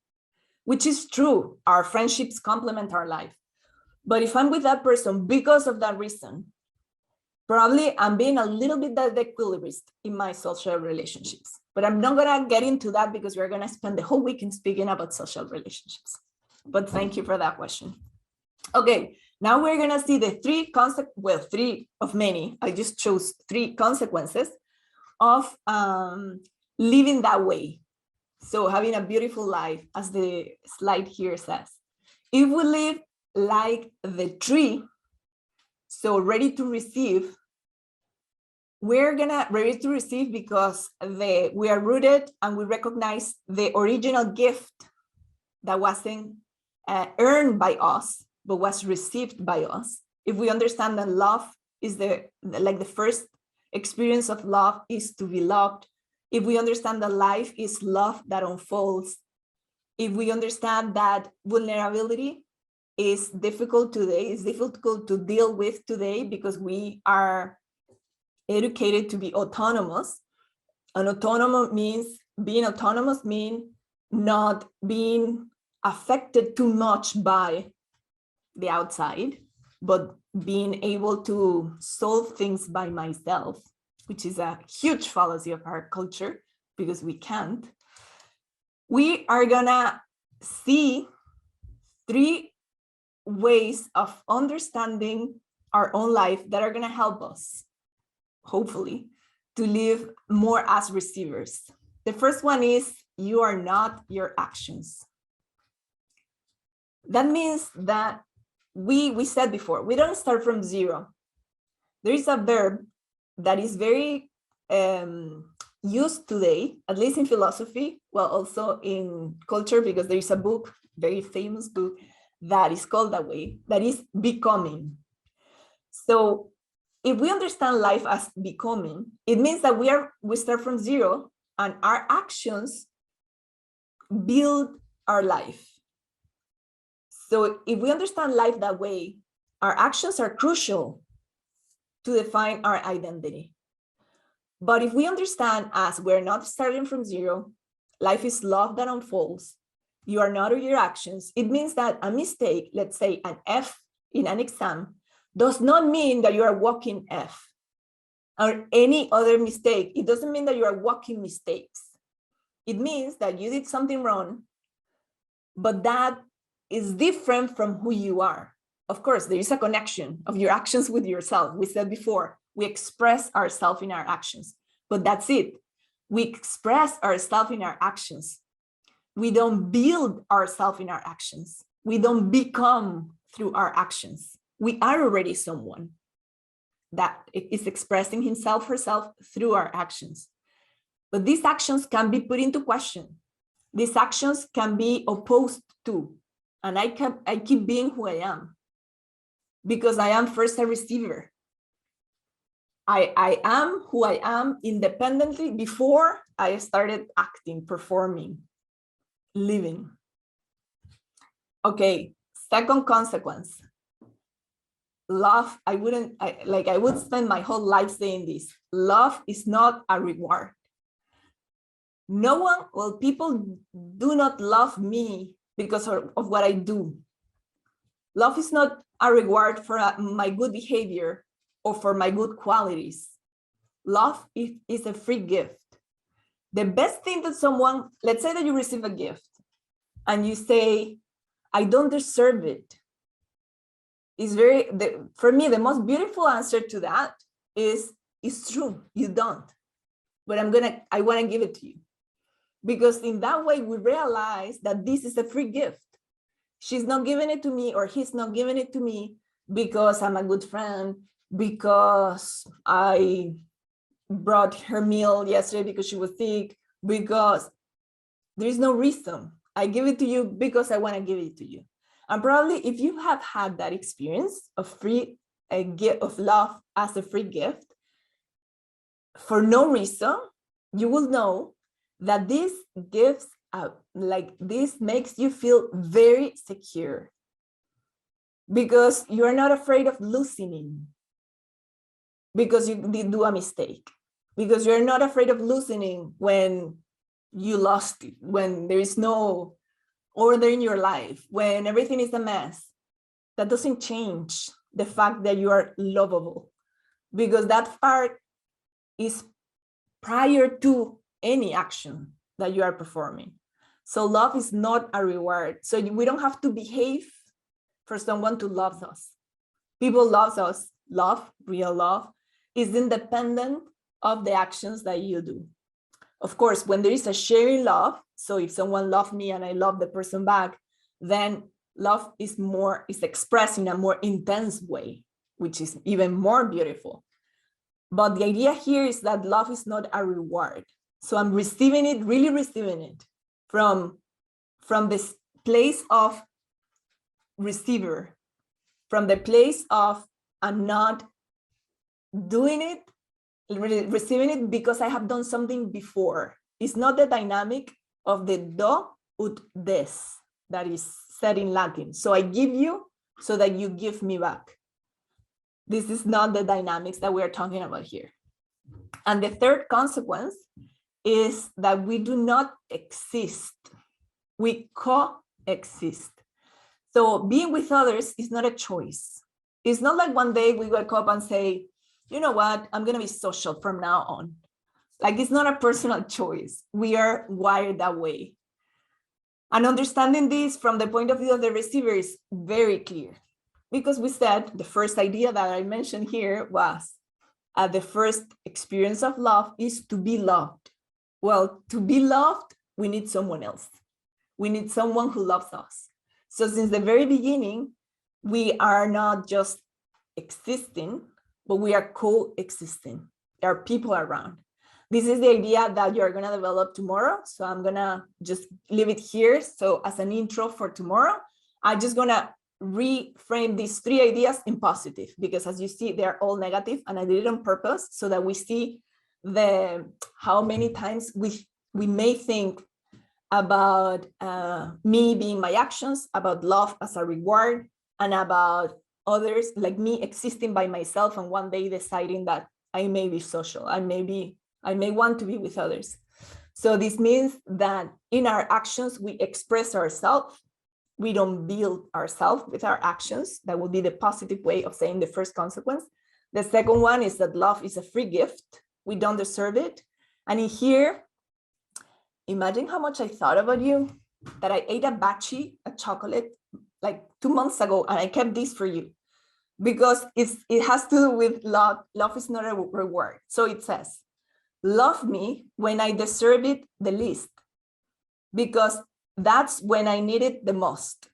which is true. Our friendships complement our life. But if I'm with that person because of that reason, probably I'm being a little bit the equilibrist in my social relationships. But I'm not going to get into that, because we're going to spend the whole weekend speaking about social relationships. But thank you for that question. Okay, now we're going to see the three of many. I just chose 3 consequences of living that way. So having a beautiful life, as the slide here says. If we live like the tree, so ready to receive, we're ready to receive because we are rooted and we recognize the original gift that wasn't earned by us, but was received by us. If we understand that love is the first experience of love is to be loved, if we understand that life is love that unfolds, if we understand that vulnerability is difficult today, it's difficult to deal with today because we are educated to be autonomous, and being autonomous means not being affected too much by the outside, but being able to solve things by myself, which is a huge fallacy of our culture because we can't. We are gonna see 3 ways of understanding our own life that are gonna help us, hopefully, to live more as receivers. The first one is, you are not your actions. That means that we said before, we don't start from 0. There is a verb that is very used today, at least in philosophy, well, also in culture, because there is a book, very famous book, that is called that way, that is becoming. So if we understand life as becoming, it means that we start from 0, and our actions build our life. So if we understand life that way, our actions are crucial to define our identity. But if we understand as we're not starting from 0, life is love that unfolds, you are not your actions, it means that a mistake, let's say an F in an exam, does not mean that you are walking F. or any other mistake. It doesn't mean that you are walking mistakes. It means that you did something wrong, but that is different from who you are. Of course, there is a connection of your actions with yourself. We said before, we express ourselves in our actions, but that's it. We express ourselves in our actions. We don't build ourselves in our actions. We don't become through our actions. We are already someone that is expressing himself, herself through our actions. But these actions can be put into question. These actions can be opposed to, and I keep being who I am because I am first a receiver. I am who I am independently before I started acting, performing, living. Okay, second consequence. Love, I would spend my whole life saying this. Love is not a reward. No one, well, people do not love me because of what I do. Love is not a reward for my good behavior or for my good qualities. Love is a free gift. The best thing that someone, let's say that you receive a gift and you say, I don't deserve it. Is for me, the most beautiful answer to that is, it's true, you don't. But I want to give it to you. Because in that way, we realize that this is a free gift. She's not giving it to me, or he's not giving it to me because I'm a good friend, because I brought her meal yesterday because she was sick, because there is no reason. I give it to you because I want to give it to you. And probably if you have had that experience of a gift of love as a free gift, for no reason, you will know that this gives this makes you feel very secure because you are not afraid of losing him because you did do a mistake, because you're not afraid of losing him when you lost it, when there is no order in your life, when everything is a mess. That doesn't change the fact that you are lovable, because that part is prior to any action that you are performing. So love is not a reward. So we don't have to behave for someone to love us. People love us. Love, real love, is independent of the actions that you do. Of course, when there is a sharing love, so if someone loves me and I love the person back, then love is expressed in a more intense way, which is even more beautiful. But the idea here is that love is not a reward. So I'm receiving it, really receiving it from this place of receiver, from the place of I'm not doing it, receiving it because I have done something before. It's not the dynamic of the do ut des that is said in Latin. So I give you so that you give me back. This is not the dynamics that we are talking about here. And the third consequence is that we do not exist. We coexist. So being with others is not a choice. It's not like one day we wake up and say, you know what, I'm going to be social from now on. Like, it's not a personal choice. We are wired that way. And understanding this from the point of view of the receiver is very clear. Because we said the first idea that I mentioned here was the first experience of love is to be loved. Well, to be loved, we need someone else. We need someone who loves us. So since the very beginning, we are not just existing, but we are coexisting. There are people around. This is the idea that you're going to develop tomorrow. So I'm going to just leave it here. So as an intro for tomorrow, I'm just going to reframe these three ideas in positive, because as you see, they're all negative, and I did it on purpose so that we see how many times we may think about me being my actions, about love as a reward, and about others, like me existing by myself and one day deciding that I may be social, I may want to be with others. So this means that in our actions, we express ourselves. We don't build ourselves with our actions. That would be the positive way of saying the first consequence. The second one is that love is a free gift. We don't deserve it. And in here, imagine how much I thought about you, that I ate a batchy, a chocolate, like 2 months ago, and I kept this for you because it has to do with love. Love is not a reward. So it says, love me when I deserve it the least, because that's when I need it the most.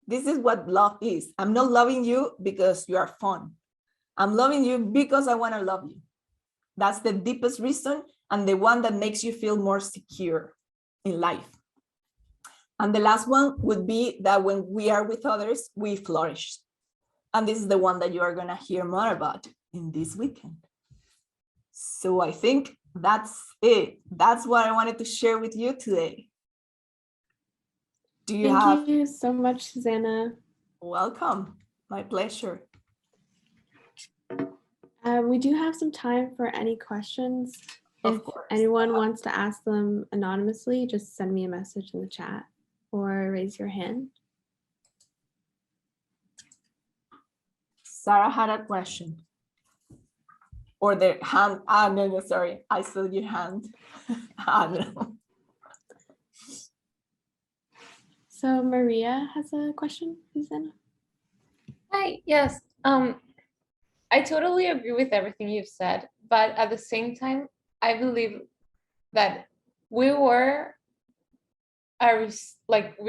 This is what love is. I'm not loving you because you are fun. I'm loving you because I want to love you. That's the deepest reason and the one that makes you feel more secure in life. And the last one would be that when we are with others, we flourish. And this is the one that you are going to hear more about in this weekend. So I think that's it. That's what I wanted to share with you today. Do you Thank you so much, Susana. Welcome. My pleasure. We do have some time for any questions. Of If course. anyone wants to ask them anonymously, just send me a message in the chat or raise your hand. Sarah had a question. Or the hand. No, sorry. I saw your hand. No. So Maria has a question, Susana. Hi, yes. I totally agree with everything you've said, but at the same time, I believe that we were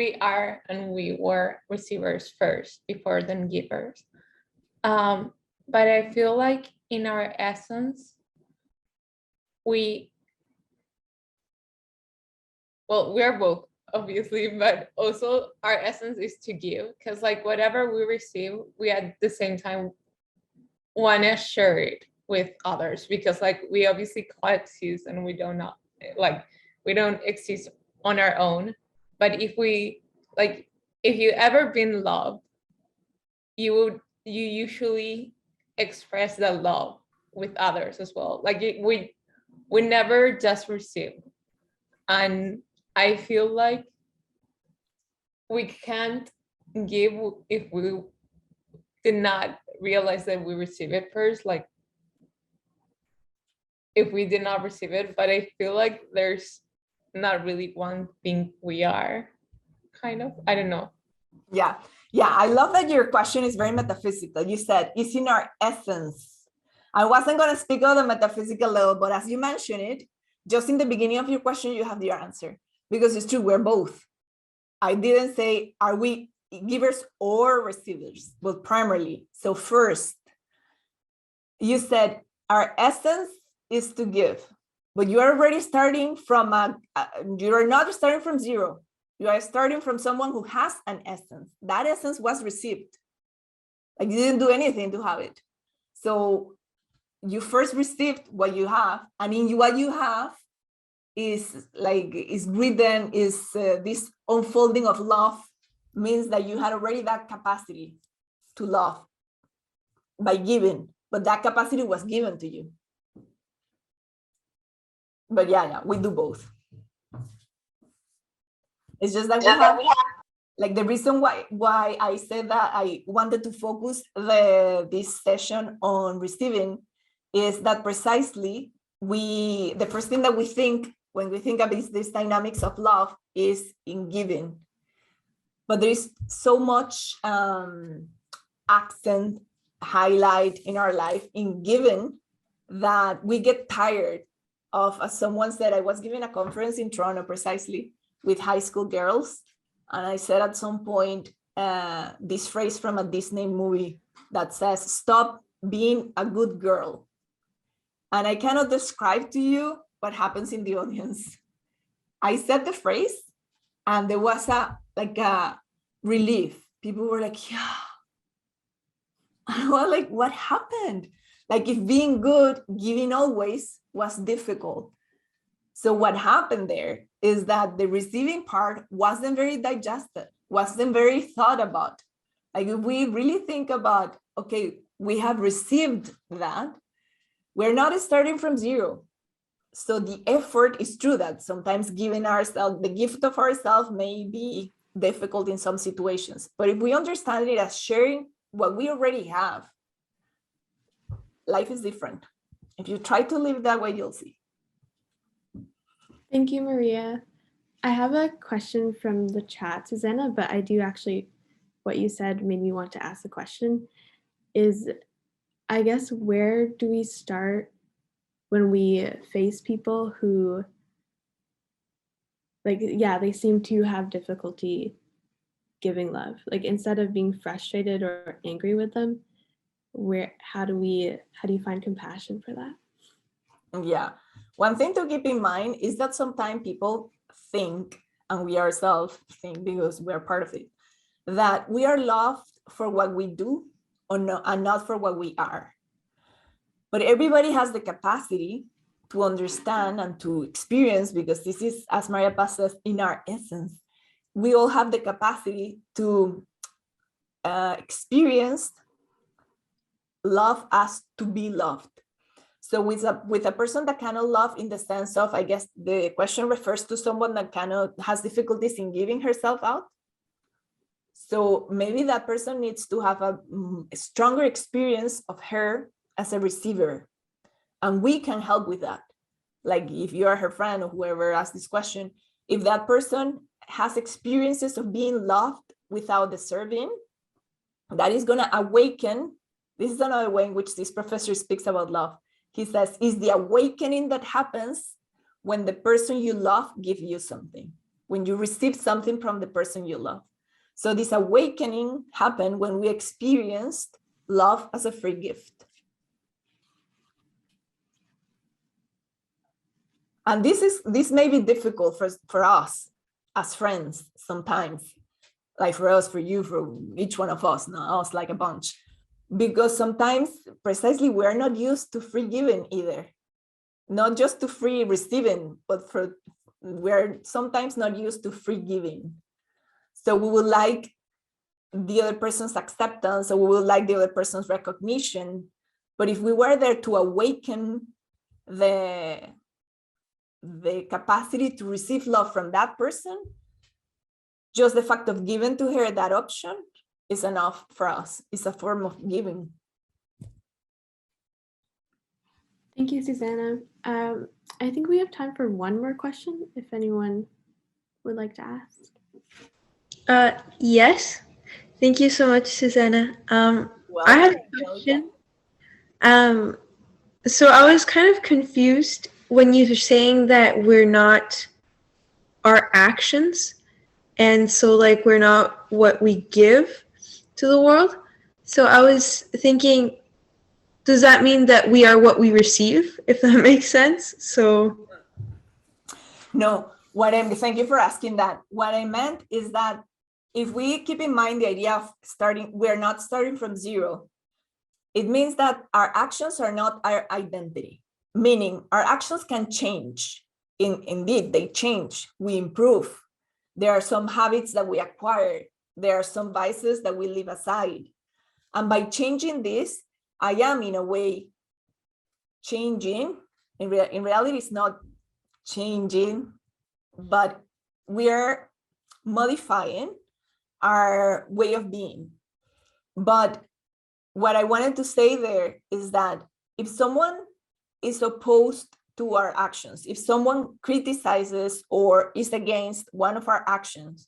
we were receivers first before then givers. But I feel like in our essence, we are both, obviously, but also our essence is to give, because like whatever we receive, we at the same time want to share it with others, because like we obviously coexist and we don't exist on our own. But if you ever been loved, you usually express the love with others as well. Like we never just receive. And I feel like we can't give if we did not realize that we receive it first, like if we did not receive it. But I feel like there's not really one thing we are, kind of. I don't know. Yeah, I love that your question is very metaphysical. You said it's in our essence. I wasn't going to speak on the metaphysical level, but as you mentioned it, just in the beginning of your question, you have your answer, because it's true, we're both. I didn't say, are we givers or receivers, but primarily. So first, you said our essence is to give, but you are already starting from you are not starting from zero. You are starting from someone who has an essence. That essence was received. Like you didn't do anything to have it. So you first received what you have, and in what you have is written, this unfolding of love, means that you had already that capacity to love by giving, but that capacity was given to you. But yeah, we do both. It's just that we have, like the reason why I said that I wanted to focus this session on receiving is that precisely the first thing that we think when we think about these dynamics of love is in giving. But there is so much accent, highlight in our life in giving that we get tired of. As someone said, I was giving a conference in Toronto precisely with high school girls, and I said at some point this phrase from a Disney movie that says, "Stop being a good girl." And I cannot describe to you what happens in the audience. I said the phrase, and there was a relief. People were like, yeah. I was like, what happened? Like if being good, giving always was difficult. So what happened there is that the receiving part wasn't very digested, wasn't very thought about. Like if we really think about, okay, we have received that, we're not starting from zero. So the effort is true that sometimes giving ourselves, the gift of ourselves may be difficult in some situations. But if we understand it as sharing what we already have, life is different. If you try to live that way, you'll see. Thank you, Maria. I have a question from the chat, Susana, but I do actually, what you said made me want to ask the question is, I guess, where do we start when we face people who, like, yeah, they seem to have difficulty giving love? Like, instead of being frustrated or angry with them, how do you find compassion for that? Yeah. One thing to keep in mind is that sometimes people think, and we ourselves think because we're part of it, that we are loved for what we do or no, and not for what we are. But everybody has the capacity to understand and to experience, because this is, as Maria Paz says, in our essence. We all have the capacity to experience love as to be loved. So with a person that cannot love, in the sense of, I guess the question refers to someone that has difficulties in giving herself out. So maybe that person needs to have a stronger experience of her as a receiver. And we can help with that. Like if you are her friend or whoever asked this question, if that person has experiences of being loved without deserving, that is going to awaken. This is another way in which this professor speaks about love. He says, is the awakening that happens when the person you love gives you something, when you receive something from the person you love. So this awakening happened when we experienced love as a free gift. And this may be difficult for us as friends sometimes, like for us, for you, for each one of us, not us like a bunch. Because sometimes precisely we're not used to free giving either. Not just to free receiving, but we're sometimes not used to free giving. So we would like the other person's acceptance, or we would like the other person's recognition. But if we were there to awaken the capacity to receive love from that person, just the fact of giving to her that option is enough for us. It's a form of giving. Thank you, Susana. I think we have time for one more question, if anyone would like to ask. Yes. Thank you so much, Susana. I had a question. So I was kind of confused when you were saying that we're not our actions, and so like we're not what we give to the world. So I was thinking, does that mean that we are what we receive, if that makes sense? So no, thank you for asking that. What I meant is that if we keep in mind the idea of we're not starting from zero, it means that our actions are not our identity, meaning our actions can change. Indeed, they change, we improve. There are some habits that we acquire. There are some vices that we leave aside. And by changing this, I am in a way changing. In reality, it's not changing, but we are modifying our way of being. But what I wanted to say there is that if someone is opposed to our actions, if someone criticizes or is against one of our actions,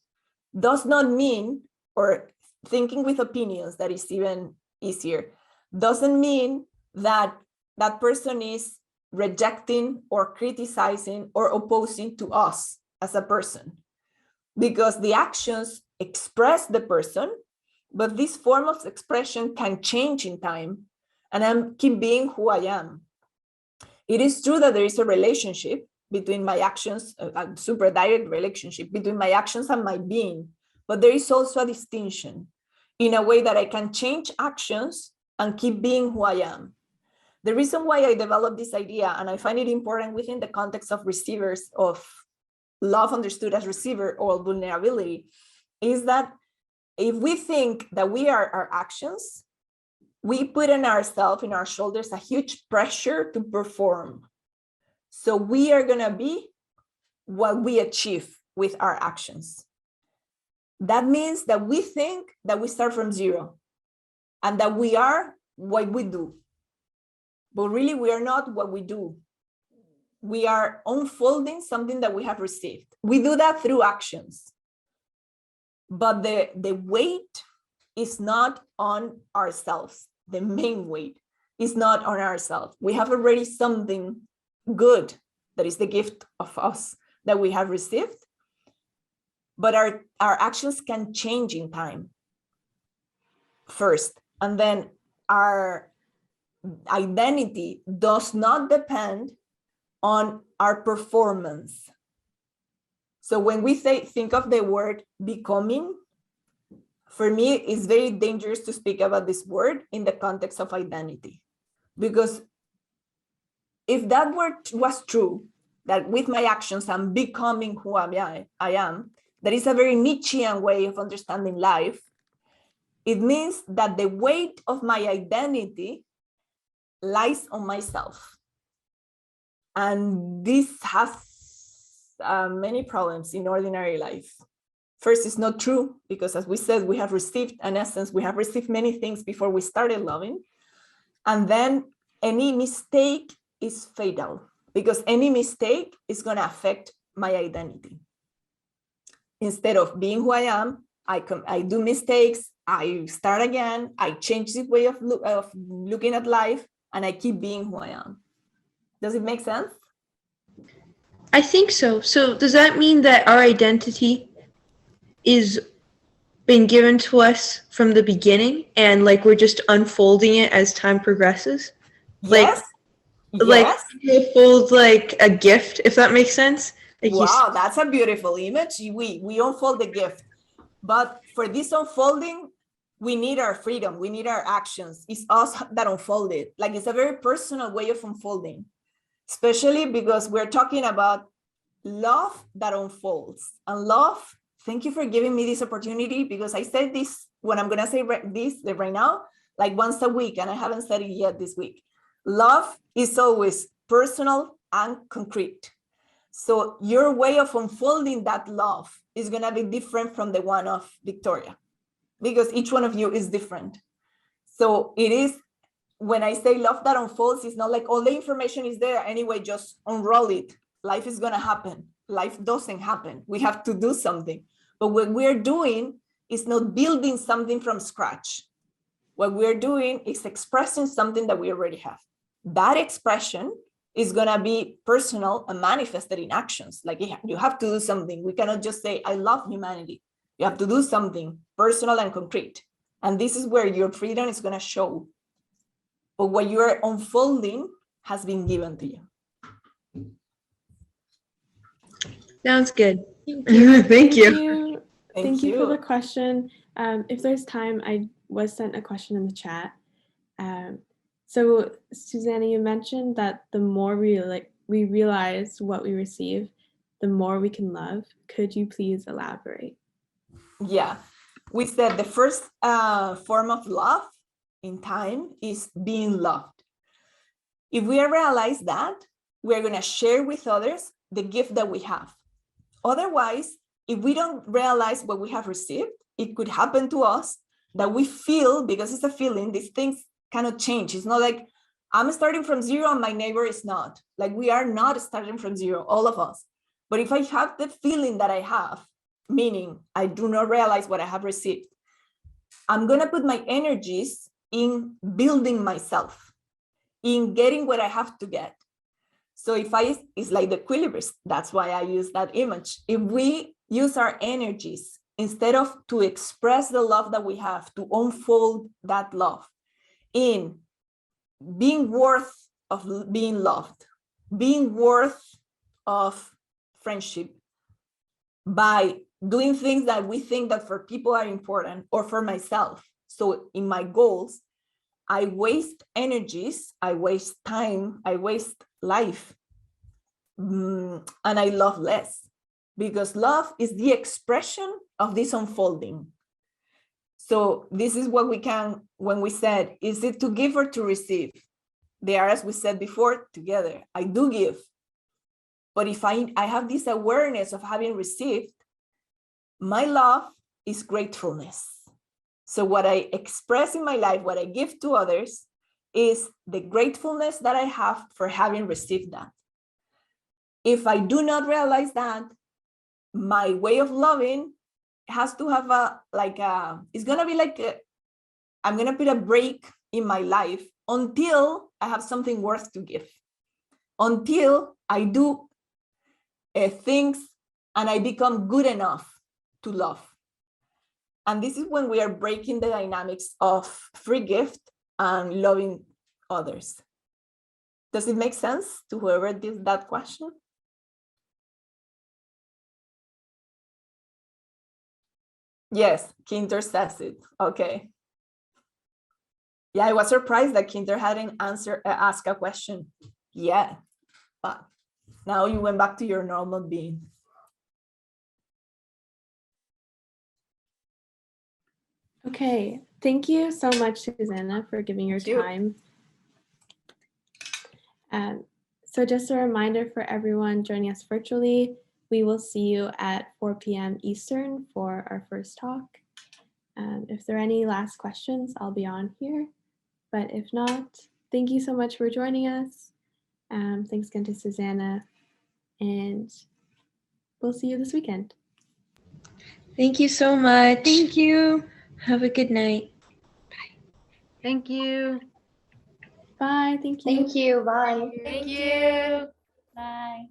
does not mean, or thinking with opinions, that is even easier, doesn't mean that that person is rejecting or criticizing or opposing to us as a person, because the actions express the person, but this form of expression can change in time, and I keep being who I am. It is true that there is a relationship between my actions, a super direct relationship between my actions and my being, but there is also a distinction in a way that I can change actions and keep being who I am. The reason why I developed this idea, and I find it important within the context of receivers, of love understood as receiver or vulnerability, is that if we think that we are our actions, we put on ourselves, in our shoulders, a huge pressure to perform. So we are going to be what we achieve with our actions. That means that we think that we start from zero and that we are what we do. but really we are not what we do. We are unfolding something that we have received. We do that through actions. But the weight is not on ourselves. The main weight is not on ourselves. We have already something good that is the gift of us that we have received. But our actions can change in time first. And then our identity does not depend on our performance. So when we think of the word becoming, for me, it's very dangerous to speak about this word in the context of identity. Because if that word was true, that with my actions I'm becoming who I am, that is a very Nietzschean way of understanding life. It means that the weight of my identity lies on myself. And this has many problems in ordinary life. First, it's not true, because as we said, we have received an essence, we have received many things before we started loving. And then any mistake is fatal, because any mistake is going to affect my identity. Instead of being who I am, I do mistakes, I start again, I change the way of looking at life, and I keep being who I am. Does it make sense? I think so. So does that mean that our identity is been given to us from the beginning, and like we're just unfolding it as time progresses? Yes. Like you fold like a gift, if that makes sense. Like wow, that's a beautiful image. We unfold the gift. But for this unfolding, we need our freedom. We need our actions. It's us that unfold it. Like it's a very personal way of unfolding, especially because we're talking about love that unfolds. And love, thank you for giving me this opportunity, because I said this when I'm going to say this right now, like once a week, and I haven't said it yet this week. Love is always personal and concrete. So your way of unfolding that love is going to be different from the one of Victoria, because each one of you is different. So it is, when I say love that unfolds, it's not like all the information is there anyway, just unroll it. Life is going to happen. Life doesn't happen. We have to do something. But what we're doing is not building something from scratch. What we're doing is expressing something that we already have. That expression is going to be personal and manifested in actions. Like you have to do something. We cannot just say, I love humanity. You have to do something personal and concrete. And this is where your freedom is going to show. But what you are unfolding has been given to you. Sounds good. Thank you. Thank you. Thank you for the question. If there's time, I was sent a question in the chat. So Susana, you mentioned that the more we realize what we receive, the more we can love. Could you please elaborate? Yeah, we said the first form of love in time is being loved. If we realize that, we're going to share with others the gift that we have. Otherwise, if we don't realize what we have received, it could happen to us that we feel, because it's a feeling, these things cannot change. It's not like I'm starting from zero and my neighbor is not. Like we are not starting from zero, all of us. But if I have the feeling that I have, meaning I do not realize what I have received, I'm going to put my energies in building myself, in getting what I have to get. So it's like the equilibrist. That's why I use that image. If we use our energies instead of to express the love that we have, to unfold that love in being worth of being loved, being worth of friendship, by doing things that we think that for people are important or for myself. So in my goals, I waste energies, I waste time, I waste life, and I love less, because love is the expression of this unfolding. So this is what we can, when we said, is it to give or to receive? They are, as we said before, together. I do give. But if I have this awareness of having received, my love is gratefulness. So what I express in my life, what I give to others, is the gratefulness that I have for having received that. If I do not realize that, my way of loving has to have it's gonna be like I'm gonna put a break in my life until I have something worth to give, until I do things and I become good enough to love. And this is when we are breaking the dynamics of free gift and loving others. Does it make sense to whoever did that question? Yes, Kinder says it. Okay. Yeah, I was surprised that Kinder hadn't asked a question yet, but now you went back to your normal being. Okay, thank you so much, Susana, for giving your time. So just a reminder for everyone joining us virtually, we will see you at 4 p.m. Eastern for our first talk. If there are any last questions, I'll be on here. But if not, thank you so much for joining us. Thanks again to Susana, and we'll see you this weekend. Thank you so much. Thank you. Have a good night. Thank you. Bye. Thank you. Thank you. Bye. Thank you. Bye.